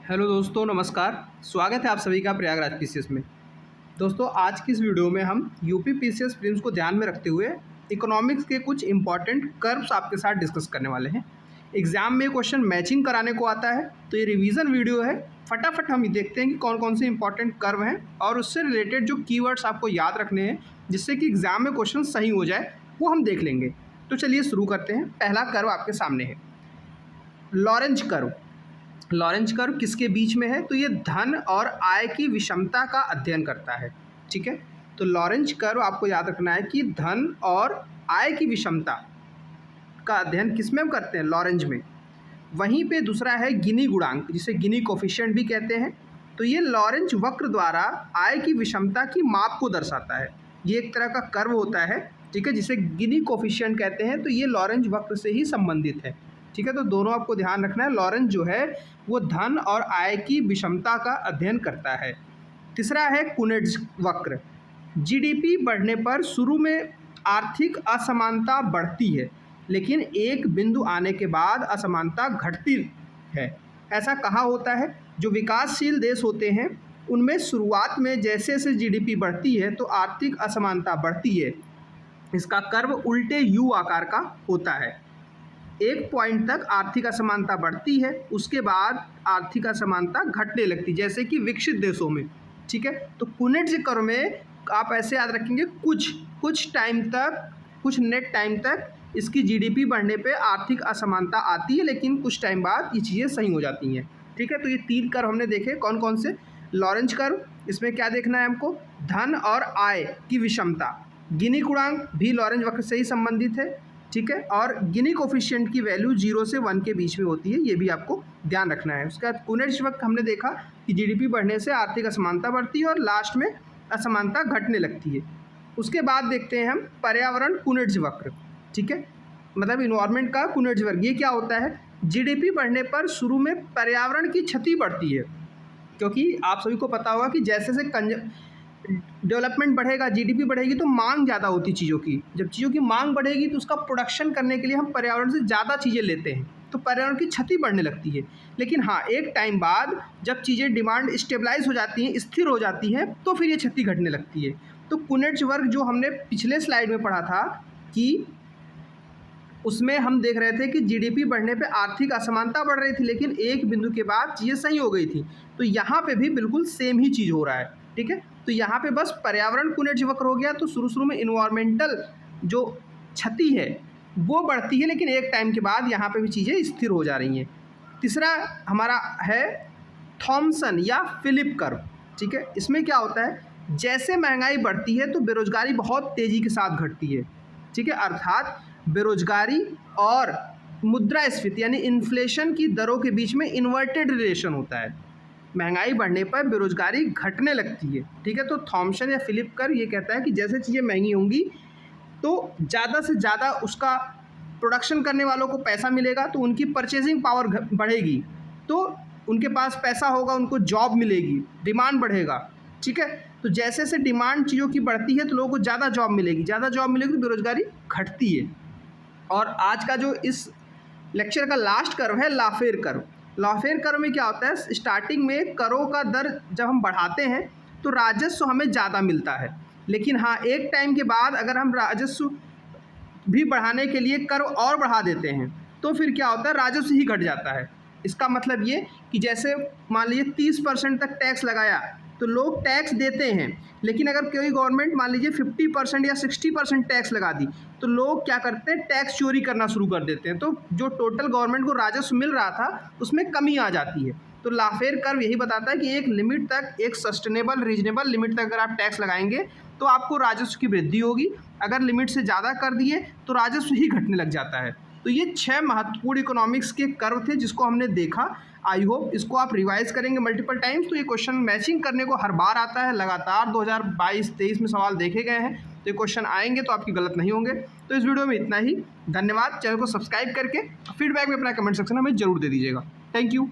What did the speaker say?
Hello दोस्तों, नमस्कार। स्वागत है आप सभी का प्रयागराज पीसीएस में। दोस्तों, आज की इस वीडियो में हम यूपी पीसीएस प्रीलिम्स को ध्यान में रखते हुए इकोनॉमिक्स के कुछ इंपॉर्टेंट कर्व्स आपके साथ डिस्कस करने वाले हैं। एग्जाम में क्वेश्चन मैचिंग कराने को आता है, तो ये रिवीजन वीडियो है। फटाफट हम देखते हैं कि कौन कौन से इंपॉर्टेंट कर्व हैं और उससे रिलेटेड जो कीवर्ड्स आपको याद रखने हैं जिससे कि एग्जाम में क्वेश्चन सही हो जाए, वो हम देख लेंगे। तो चलिए शुरू करते हैं। पहला कर्व आपके सामने है लॉरेंज कर्व। लॉरेंज कर्व किसके बीच में है? तो ये धन और आय की विषमता का अध्ययन करता है। ठीक है, तो लॉरेंज कर्व आपको याद रखना है कि धन और आय की विषमता का अध्ययन किस में हम करते हैं? लॉरेंज में। वहीं पे दूसरा है गिनी गुणांक, जिसे गिनी कोफिशिएंट भी कहते हैं। तो ये लॉरेंज वक्र द्वारा आय की विषमता की माप को दर्शाता है। ये एक तरह का कर्व होता है, ठीक है, जिसे गिनी कोफिशिएंट कहते हैं। तो ये लॉरेंज वक्र से ही संबंधित है। ठीक है, तो दोनों आपको ध्यान रखना है। लॉरेंज जो है वो धन और आय की विषमता का अध्ययन करता है। तीसरा है कुनेट्ज वक्र। जीडीपी बढ़ने पर शुरू में आर्थिक असमानता बढ़ती है, लेकिन एक बिंदु आने के बाद असमानता घटती है। ऐसा कहाँ होता है? जो विकासशील देश होते हैं उनमें शुरुआत में जैसे जैसे जीडीपी बढ़ती है तो आर्थिक असमानता बढ़ती है। इसका कर्व उल्टे यू आकार का होता है। एक पॉइंट तक आर्थिक असमानता बढ़ती है, उसके बाद आर्थिक असमानता घटने लगती है, जैसे कि विकसित देशों में। ठीक है, तो कुनेट्ज कर्व में आप ऐसे याद रखेंगे, कुछ टाइम तक, कुछ नेट टाइम तक इसकी जीडीपी बढ़ने पे आर्थिक असमानता आती है, लेकिन कुछ टाइम बाद ये चीज़ें सही हो जाती हैं। ठीक है, तो ये तीन कर्व हमने देखे। कौन कौन से? लॉरेंज कर्व, इसमें क्या देखना है हमको? धन और आय की विषमता। गिनी गुणांक भी लॉरेंज वक्र से ही संबंधित है। ठीक है, और गिनी कोफिशिएंट की वैल्यू 0 से 1 के बीच में होती है, ये भी आपको ध्यान रखना है। उसके बाद कुनेट्ज वक्र हमने देखा कि जीडीपी बढ़ने से आर्थिक असमानता बढ़ती है और लास्ट में असमानता घटने लगती है। उसके बाद देखते हैं हम पर्यावरण कुनेट्ज वक्र। ठीक है, मतलब इन्वायरमेंट का कुनेट्ज वक्र। ये क्या होता है? जीडीपी बढ़ने पर शुरू में पर्यावरण की क्षति बढ़ती है, क्योंकि आप सभी को पता होगा कि जैसे जैसे डेवलपमेंट बढ़ेगा, जीडीपी बढ़ेगी, तो मांग ज़्यादा होती चीज़ों की। जब चीज़ों की मांग बढ़ेगी तो उसका प्रोडक्शन करने के लिए हम पर्यावरण से ज़्यादा चीज़ें लेते हैं, तो पर्यावरण की क्षति बढ़ने लगती है। लेकिन हाँ, एक टाइम बाद जब चीज़ें डिमांड स्टेबलाइज हो जाती हैं, स्थिर हो जाती हैं, तो फिर ये क्षति घटने लगती है। तो कुनेट्ज वर्ग जो हमने पिछले स्लाइड में पढ़ा था कि उसमें हम देख रहे थे कि जीडीपी बढ़ने पे आर्थिक असमानता बढ़ रही थी, लेकिन एक बिंदु के बाद चीज़ें सही हो गई थी। तो यहाँ पे भी बिल्कुल सेम ही चीज़ हो रहा है। ठीक है, तो यहाँ पे बस पर्यावरण कुनेट्ज वक्र हो गया, तो शुरू में इन्वायरमेंटल जो क्षति है वो बढ़ती है, लेकिन एक टाइम के बाद यहाँ पे भी चीज़ें स्थिर हो जा रही हैं। तीसरा हमारा है थॉमसन या फिलिप कर्व। ठीक है, इसमें क्या होता है? जैसे महंगाई बढ़ती है तो बेरोजगारी बहुत तेज़ी के साथ घटती है। ठीक है, अर्थात बेरोजगारी और मुद्रास्फीति यानी इन्फ्लेशन की दरों के बीच में इन्वर्टेड रिलेशन होता है। महंगाई बढ़ने पर बेरोजगारी घटने लगती है। ठीक है, तो थॉमसन या फिलिप कर्व ये कहता है कि जैसे चीज़ें महंगी होंगी तो ज़्यादा से ज़्यादा उसका प्रोडक्शन करने वालों को पैसा मिलेगा, तो उनकी परचेजिंग पावर बढ़ेगी, तो उनके पास पैसा होगा, उनको जॉब मिलेगी, डिमांड बढ़ेगा। ठीक है, तो जैसे जैसे डिमांड चीज़ों की बढ़ती है तो लोगों को ज़्यादा जॉब मिलेगी, ज़्यादा जॉब मिलेगी तो बेरोजगारी घटती है। और आज का जो इस लेक्चर का लास्ट कर्व है लाफेर कर्व। लाफेर कर्व में क्या होता है? स्टार्टिंग में करों का दर जब हम बढ़ाते हैं तो राजस्व हमें ज़्यादा मिलता है, लेकिन हाँ, एक टाइम के बाद अगर हम राजस्व भी बढ़ाने के लिए कर और बढ़ा देते हैं तो फिर क्या होता है? राजस्व ही घट जाता है। इसका मतलब ये कि जैसे मान लीजिए 30% तक टैक्स लगाया तो लोग टैक्स देते हैं, लेकिन अगर कोई गवर्नमेंट मान लीजिए 50% या 60% टैक्स लगा दी तो लोग क्या करते हैं? टैक्स चोरी करना शुरू कर देते हैं, तो जो टोटल गवर्नमेंट को राजस्व मिल रहा था उसमें कमी आ जाती है। तो लाफेर कर्व यही बताता है कि एक लिमिट तक, एक सस्टेनेबल रीजनेबल लिमिट तक अगर आप टैक्स लगाएंगे तो आपको राजस्व की वृद्धि होगी। अगर लिमिट से ज़्यादा कर दिए तो राजस्व ही घटने लग जाता है। तो ये 6 महत्वपूर्ण इकोनॉमिक्स के कर्व थे जिसको हमने देखा। आई होप इसको आप रिवाइज करेंगे मल्टीपल टाइम्स, तो ये क्वेश्चन मैचिंग करने को हर बार आता है। लगातार 2022-23 में सवाल देखे गए हैं, तो ये क्वेश्चन आएंगे तो आपकी गलत नहीं होंगे। तो इस वीडियो में इतना ही। धन्यवाद। चैनल को सब्सक्राइब करके फीडबैक में अपना कमेंट सेक्शन हमें जरूर दे दीजिएगा। Thank you.